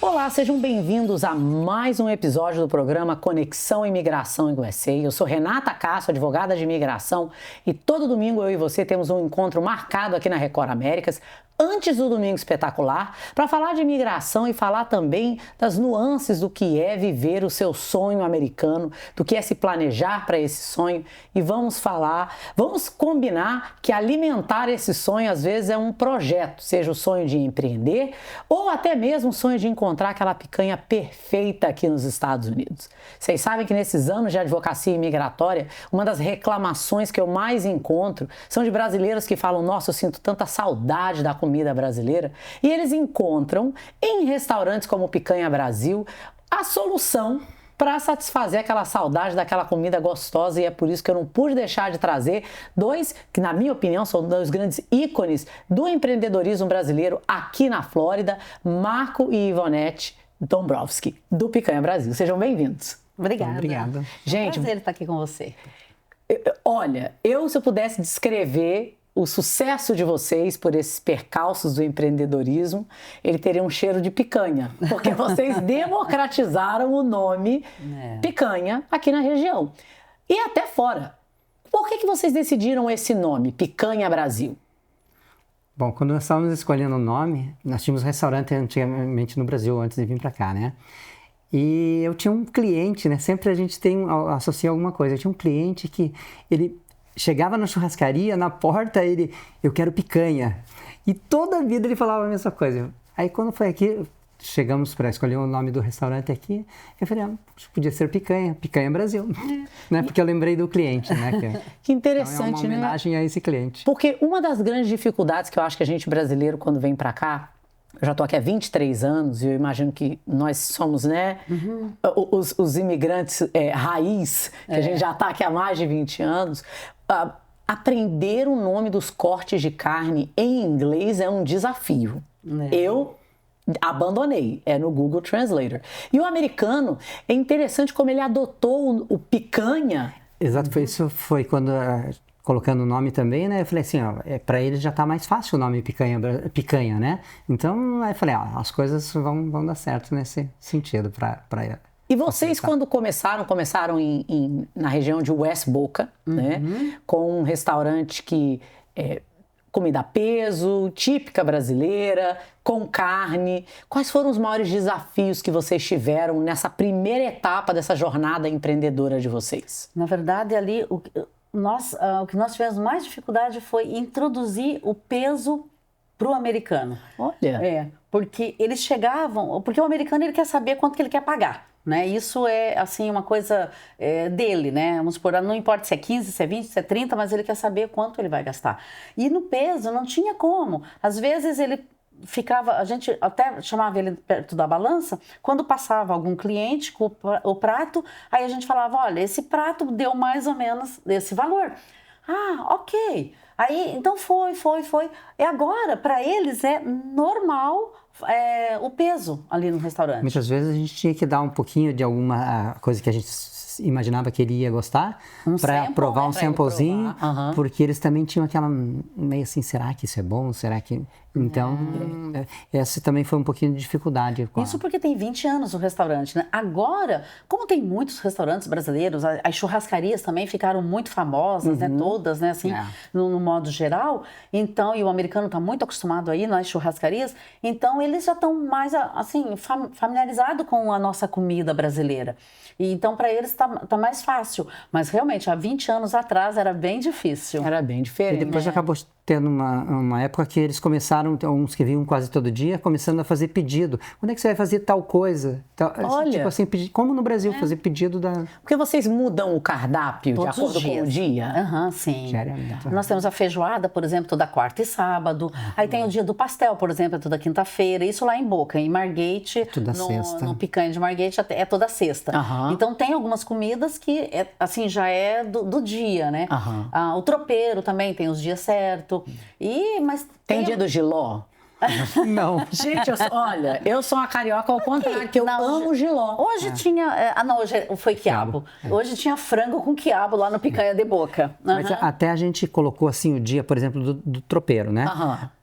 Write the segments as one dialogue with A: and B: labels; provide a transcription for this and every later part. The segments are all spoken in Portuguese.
A: Olá, sejam bem-vindos a mais um episódio do programa Conexão Imigração USA. Eu sou Renata Castro, advogada de imigração, e todo domingo eu e você temos um encontro marcado aqui na Record Américas, antes do Domingo Espetacular, para falar de imigração e falar também das nuances do que é viver o seu sonho americano, do que é se planejar para esse sonho. E vamos combinar que alimentar esse sonho às vezes é um projeto, seja o sonho de empreender ou até mesmo o sonho de encontrar aquela picanha perfeita aqui nos Estados Unidos. Vocês sabem que nesses anos de advocacia imigratória, uma das reclamações que eu mais encontro são de brasileiros que falam: nossa, eu sinto tanta saudade da comida brasileira, e eles encontram em restaurantes como Picanha Brasil a solução para satisfazer aquela saudade daquela comida gostosa, e é por isso que eu não pude deixar de trazer dois, que na minha opinião são dois grandes ícones do empreendedorismo brasileiro aqui na Flórida, Marco e Ivonete Dombrowski, do Picanha Brasil. Sejam bem-vindos.
B: Obrigada.
A: Gente,
B: é um prazer estar aqui com você.
A: Olha, se eu pudesse descrever o sucesso de vocês por esses percalços do empreendedorismo, ele teria um cheiro de picanha, porque vocês democratizaram o nome picanha aqui na região e até fora. Por que vocês decidiram esse nome, Picanha Brasil?
C: Bom, quando nós estávamos escolhendo o nome, nós tínhamos um restaurante antigamente no Brasil, antes de vir para cá, né? E eu tinha um cliente, né? Sempre a gente associa alguma coisa. Eu tinha um cliente que ele chegava na churrascaria, na porta, eu quero picanha. E toda a vida ele falava a mesma coisa. Aí quando foi aqui, chegamos para escolher o nome do restaurante aqui, eu falei, podia ser Picanha Brasil, né? Porque eu lembrei do cliente, né?
A: Que interessante,
C: então é uma homenagem a esse cliente.
A: Porque uma das grandes dificuldades que eu acho que a gente brasileiro, quando vem para cá, eu já estou aqui há 23 anos e eu imagino que nós somos, né, os imigrantes raiz, que a gente já está aqui há mais de 20 anos. Aprender o nome dos cortes de carne em inglês é um desafio. Eu abandonei, no Google Translator. E o americano, é interessante como ele adotou o picanha.
C: Exato, foi quando... colocando o nome também, né? Eu falei assim, para eles já tá mais fácil o nome picanha, né? Então, aí eu falei, as coisas vão dar certo nesse sentido para
A: E vocês, quando começaram na região de West Boca, né? Com um restaurante que comida a peso, típica brasileira, com carne. Quais foram os maiores desafios que vocês tiveram nessa primeira etapa dessa jornada empreendedora de vocês?
B: Na verdade, ali, o que nós tivemos mais dificuldade foi introduzir o peso para o americano.
A: Olha!
B: Porque eles chegavam... Porque o americano, ele quer saber quanto que ele quer pagar, né? Isso é, assim, uma coisa dele, né? Vamos supor, não importa se é 15, se é 20, se é 30, mas ele quer saber quanto ele vai gastar. E no peso, não tinha como. Às vezes, ele a gente até chamava ele perto da balança, quando passava algum cliente com o prato, aí a gente falava, olha, esse prato deu mais ou menos esse valor. Ok. Aí, então foi. E agora, para eles é normal o peso ali no restaurante.
C: Muitas vezes a gente tinha que dar um pouquinho de alguma coisa que a gente imaginava que ele ia gostar, para provar um samplezinho, porque eles também tinham aquela meio assim, será que isso é bom? Será que... Então, essa também foi um pouquinho de dificuldade.
B: Isso porque tem 20 anos o restaurante, né? Agora, como tem muitos restaurantes brasileiros, as churrascarias também ficaram muito famosas, né? Todas, né? Assim, no modo geral. Então, e o americano está muito acostumado aí nas churrascarias, então eles já estão mais, assim, familiarizados com a nossa comida brasileira. E então, para eles tá mais fácil. Mas realmente, há 20 anos atrás era bem difícil.
A: Era bem diferente.
C: E depois acabou tendo uma época que eles começaram, uns que vinham quase todo dia, começando a fazer pedido. Quando é que você vai fazer tal coisa?
A: Olha!
C: Tipo assim, como no Brasil, fazer pedido da...
A: Porque vocês mudam o cardápio
B: Todos
A: de acordo com o dia?
B: Sim.
C: Diariamente.
B: Nós temos a feijoada, por exemplo, toda quarta e sábado. Aí tem o dia do pastel, por exemplo, toda quinta-feira. Isso lá em Boca, em Margate.
C: Toda sexta.
B: No Picanha de Margate é toda sexta. Então tem algumas comidas que assim, já é do dia, né? O tropeiro também tem os dias certos. Mas
A: tem dia do jiló?
C: Não.
A: Gente, olha, eu sou uma carioca ao contrário, que eu amo jiló.
B: Hoje tinha... não, hoje foi quiabo. Hoje tinha frango com quiabo lá no Picanha de Boca.
C: Mas até a gente colocou assim o dia, por exemplo, do tropeiro, né?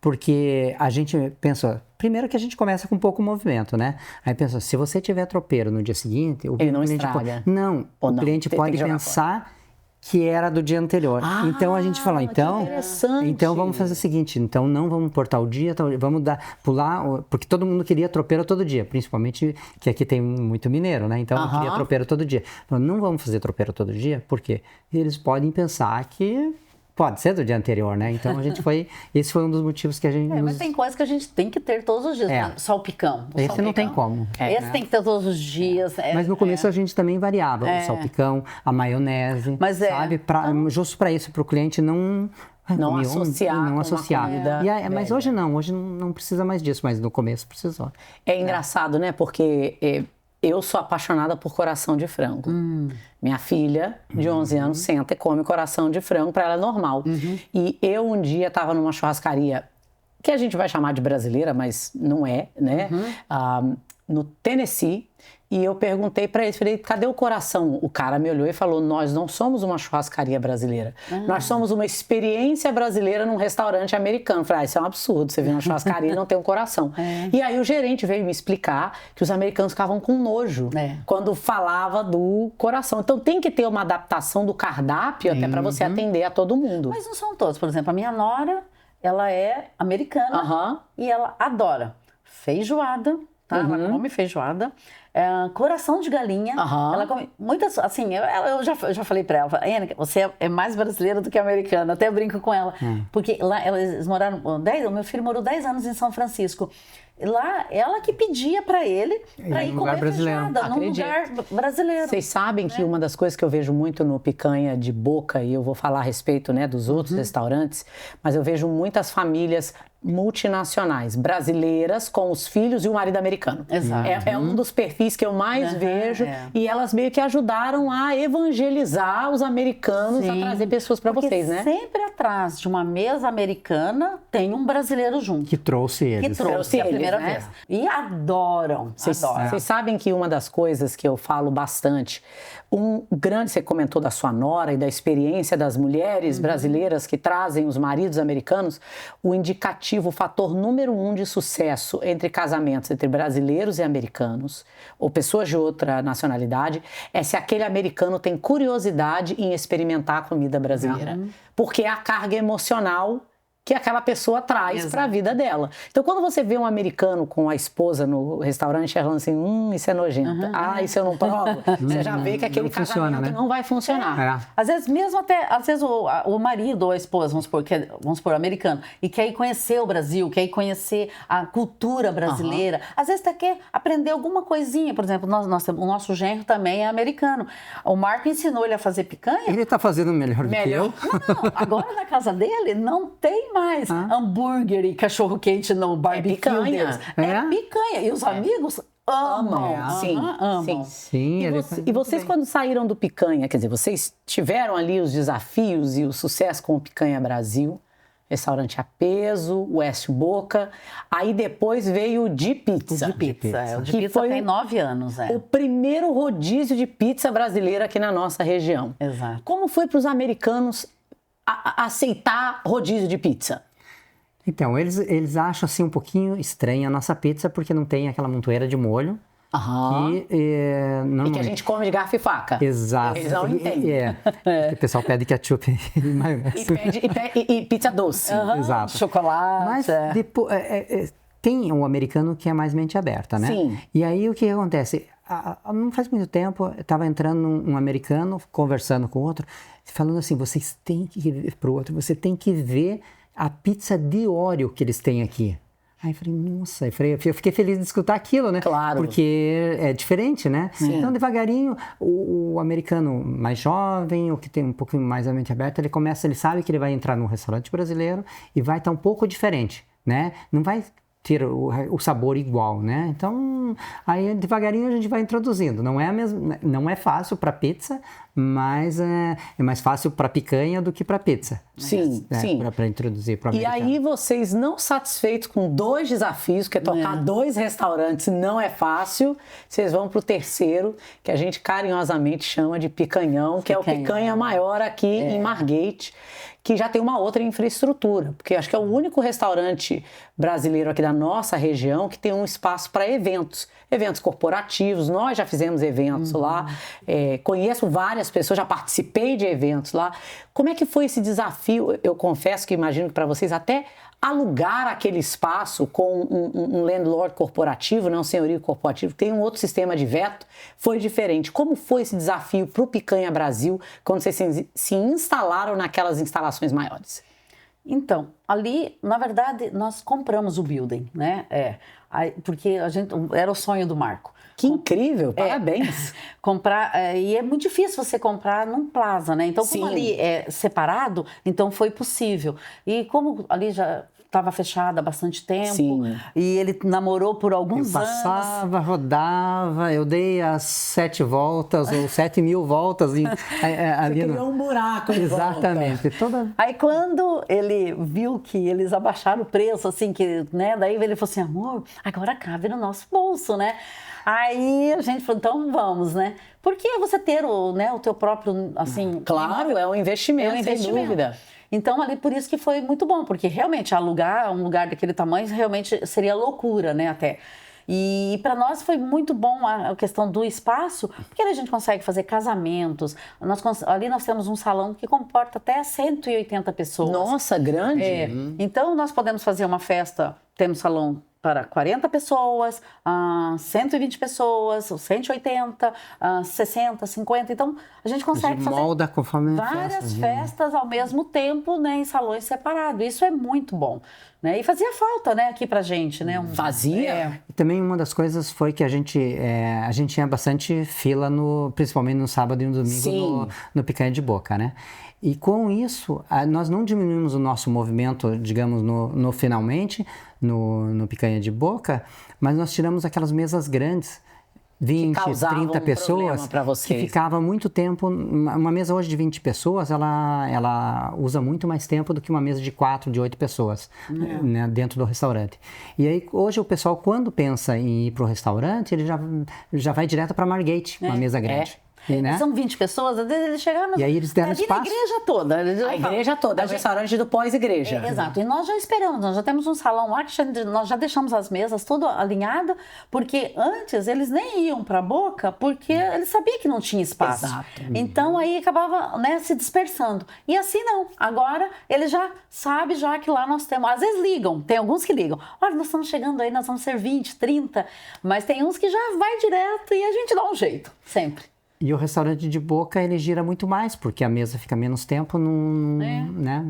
C: Porque a gente pensou... Primeiro que a gente começa com pouco movimento, né? Aí pensa, se você tiver tropeiro no dia seguinte...
A: Ele não estraga.
C: O cliente pode pensar que era do dia anterior. Então a gente falou, então vamos fazer o seguinte, então não vamos portar o dia, vamos pular, porque todo mundo queria tropeiro todo dia, principalmente que aqui tem muito mineiro, né? Então queria tropeiro todo dia. Falou, não vamos fazer tropeiro todo dia, porque eles podem pensar que pode ser do dia anterior, né? Então a gente esse foi um dos motivos que a gente...
B: Mas tem coisas que a gente tem que ter todos os dias, né? Salpicão.
C: Esse não tem como.
B: Esse tem que ter todos os dias.
C: Mas no começo a gente também variava o salpicão, a maionese, sabe? Justo para isso, para o cliente não associar. Mas hoje não precisa mais disso, mas no começo precisou.
A: É engraçado, né? Porque eu sou apaixonada por coração de frango. Minha filha, de 11 anos, senta e come coração de frango, para ela é normal. E eu um dia estava numa churrascaria, que a gente vai chamar de brasileira, mas não é, né? No Tennessee. E eu perguntei para ele, falei, cadê o coração? O cara me olhou e falou, nós não somos uma churrascaria brasileira. Nós somos uma experiência brasileira num restaurante americano. Eu falei, isso é um absurdo, você vê uma churrascaria e não tem um coração. E aí o gerente veio me explicar que os americanos ficavam com nojo quando falava do coração. Então tem que ter uma adaptação do cardápio até para você atender a todo mundo.
B: Mas não são todos. Por exemplo, a minha nora, ela é americana e ela adora feijoada, tá? Ela come feijoada. Coração de galinha, ela come muitas, assim, eu já falei pra ela, Ana, você é mais brasileira do que americana, até brinco com ela, porque lá eles moraram, o meu filho morou 10 anos em São Francisco, lá ela que pedia pra ele pra ir comer feijoada num lugar brasileiro.
A: Vocês sabem que uma das coisas que eu vejo muito no Picanha de Boca, e eu vou falar a respeito, né, dos outros restaurantes, mas eu vejo muitas famílias multinacionais, brasileiras com os filhos e o marido americano.
B: Exato.
A: É um dos perfis que eu mais vejo e elas meio que ajudaram a evangelizar os americanos a trazer pessoas para vocês, né?
B: Sempre atrás de uma mesa americana tem um brasileiro junto.
C: Que trouxe eles.
B: Que trouxe a primeira vez. E adoram.
A: Vocês sabem que uma das coisas que eu falo bastante, você comentou da sua nora e da experiência das mulheres brasileiras que trazem os maridos americanos, o fator número 1 de sucesso entre casamentos entre brasileiros e americanos, ou pessoas de outra nacionalidade, é se aquele americano tem curiosidade em experimentar a comida brasileira. Porque é a carga emocional que aquela pessoa traz para a vida dela. Então, quando você vê um americano com a esposa no restaurante falando assim, isso é nojento, isso eu não provo, você já vê que aquele casamento não vai funcionar.
B: Às vezes, o marido ou a esposa, vamos supor, americano, e quer ir conhecer o Brasil, quer ir conhecer a cultura brasileira, às vezes até quer aprender alguma coisinha. Por exemplo, o nosso genro também é americano. O Marco ensinou ele a fazer picanha.
C: Ele está fazendo melhor do que eu.
B: Não, agora na casa dele não tem mais hambúrguer e cachorro-quente no barbecue deles. É picanha. E os amigos amam.
A: Amam.
C: Sim.
A: E vocês, quando saíram do Picanha, quer dizer, vocês tiveram ali os desafios e o sucesso com o Picanha Brasil, restaurante a peso, West Boca, aí depois veio o de pizza.
B: O de pizza tem 9 anos.
A: O primeiro rodízio de pizza brasileira aqui na nossa região.
B: Exato.
A: Como foi para os americanos aceitar rodízio de pizza?
C: Então, eles acham assim um pouquinho estranha a nossa pizza porque não tem aquela montoeira de molho.
A: E que a gente come de garfo e faca.
C: Exato.
A: Eles não entendem.
C: O pessoal pede ketchup e maionese.
A: E pizza doce.
C: Exato.
B: Chocolate.
C: Mas depois, tem um americano que é mais mente aberta, né?
A: Sim.
C: E aí o que acontece? Não faz muito tempo, estava entrando um americano, conversando com outro, falando assim, vocês têm que ver pro outro, você tem que ver a pizza de Oreo que eles têm aqui. Aí eu falei, nossa, eu fiquei feliz de escutar aquilo, né?
A: Claro.
C: Porque é diferente, né?
A: Sim.
C: Então, devagarinho, o americano mais jovem, o que tem um pouquinho mais a mente aberta, ele sabe que ele vai entrar num restaurante brasileiro e vai estar um pouco diferente, né? Não vai ter o sabor igual, né? Então, aí devagarinho a gente vai introduzindo. Não é fácil para pizza, mas é mais fácil para picanha do que para pizza.
A: Sim, sim.
C: Para introduzir para o
A: E
C: americano.
A: aí vocês não satisfeitos com 2 desafios, que é tocar 2 restaurantes, não é fácil, vocês vão pro terceiro, que a gente carinhosamente chama de Picanhão, que é o picanha maior aqui em Margate, que já tem uma outra infraestrutura, porque acho que é o único restaurante brasileiro aqui da nossa região que tem um espaço para eventos corporativos. Nós já fizemos eventos lá, conheço várias pessoas, já participei de eventos lá. Como é que foi esse desafio? Eu confesso que imagino que para vocês até alugar aquele espaço com um landlord corporativo, um senhorio corporativo, tem um outro sistema de veto, foi diferente. Como foi esse desafio para o Picanha Brasil quando vocês se instalaram naquelas instalações maiores?
B: Então, ali, na verdade, nós compramos o building, né? Porque era o sonho do Marco.
A: Que incrível, parabéns!
B: Comprar, e é muito difícil você comprar num plaza, né? Então, como ali é separado, então foi possível. E como ali já estava fechada há bastante tempo, e ele namorou por alguns anos.
C: Passava, rodava, eu dei as 7 voltas ou 7.000 voltas ali
A: criou um buraco.
C: Exatamente.
B: Aí quando ele viu que eles abaixaram o preço, assim, que, né? Daí ele falou assim, amor, agora cabe no nosso bolso, né? Aí a gente falou, então vamos, né? Porque você ter o teu próprio, assim...
A: Claro, é um investimento, sem dúvida.
B: Então, ali, por isso que foi muito bom, porque realmente alugar um lugar daquele tamanho realmente seria loucura, né, até. E para nós foi muito bom a questão do espaço, porque a gente consegue fazer casamentos. Ali nós temos um salão que comporta até 180 pessoas.
A: Nossa, grande!
B: Então, nós podemos fazer uma festa, temos salão para 40 pessoas, 120 pessoas, 180, 60, 50. Então, a gente consegue
C: molda
B: fazer
C: conforme
B: várias festas ao mesmo tempo, né, em salões separados. Isso é muito bom. Né? E fazia falta, né, aqui pra gente, né?
A: Fazia?
C: E também uma das coisas foi que a gente tinha bastante fila, principalmente no sábado e no domingo no Picanha de Boca, né? E com isso, nós não diminuímos o nosso movimento, digamos, no finalmente, no Picanha de Boca, mas nós tiramos aquelas mesas grandes, 20, 30 pessoas, que ficava muito tempo. Uma mesa hoje de 20 pessoas, ela usa muito mais tempo do que uma mesa de 4, de 8 pessoas, né, dentro do restaurante. E aí, hoje, o pessoal, quando pensa em ir para o restaurante, ele já vai direto para Margate, uma mesa grande. Né?
B: São 20 pessoas, às vezes eles chegaram...
C: E aí eles deram espaço.
B: A igreja toda.
A: A igreja toda, é o restaurante do pós-igreja.
B: Exato, e nós já esperamos, nós já temos um salão lá, que nós já deixamos as mesas tudo alinhado, porque antes eles nem iam para a Boca, porque eles sabiam que não tinha espaço.
A: Exato.
B: Então aí acabava, né, se dispersando. E assim não, agora eles já sabem já que lá nós temos, às vezes ligam, tem alguns que ligam, olha, nós estamos chegando aí, nós vamos ser 20, 30, mas tem uns que já vai direto e a gente dá um jeito, sempre.
C: E o restaurante de Boca, ele gira muito mais, porque a mesa fica menos tempo, né?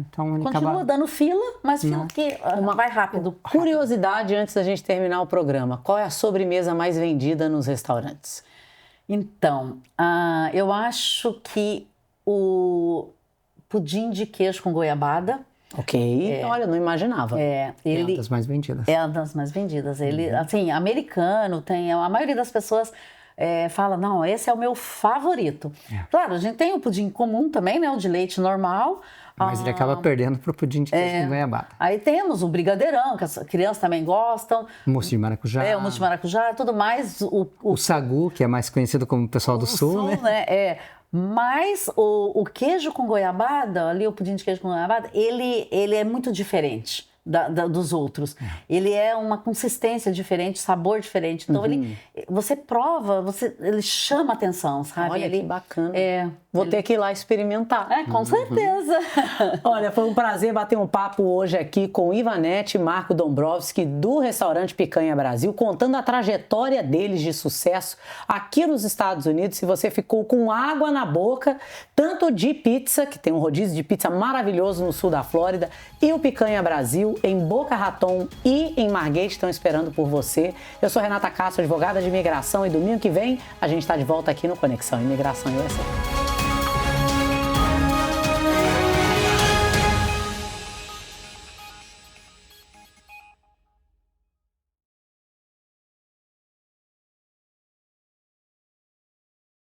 C: Então ele
B: continua dando fila, mas fila que vai rápido.
A: Curiosidade antes da gente terminar o programa, qual é a sobremesa mais vendida nos restaurantes?
B: Então, eu acho que o pudim de queijo com goiabada.
A: Ok, olha, não imaginava.
C: É uma das mais vendidas.
B: É uma das mais vendidas. Ele, assim, americano, a maioria das pessoas... fala, não, esse é o meu favorito. Claro, a gente tem o pudim comum também, né? O de leite normal.
C: Mas ele acaba perdendo para o pudim de queijo com goiabada.
B: Aí temos o brigadeirão, que as crianças também gostam.
C: Mousse de maracujá.
B: O mousse de maracujá, tudo mais.
C: O sagu, que é mais conhecido como o pessoal do sul, né?
B: Mas o queijo com goiabada, ali o pudim de queijo com goiabada, ele é muito diferente dos outros. Ele é uma consistência diferente, sabor diferente. Então, você prova, ele chama atenção, sabe?
A: Olha, que bacana. Vou ter que ir lá experimentar.
B: Com certeza.
A: Olha, foi um prazer bater um papo hoje aqui com Ivanete e Marco Dombrowski, do restaurante Picanha Brasil, contando a trajetória deles de sucesso aqui nos Estados Unidos. Se você ficou com água na boca, tanto de pizza, que tem um rodízio de pizza maravilhoso no sul da Flórida, e o Picanha Brasil em Boca Raton e em Margate estão esperando por você. Eu sou Renata Castro, advogada de imigração, e domingo que vem a gente está de volta aqui no Conexão Imigração USA.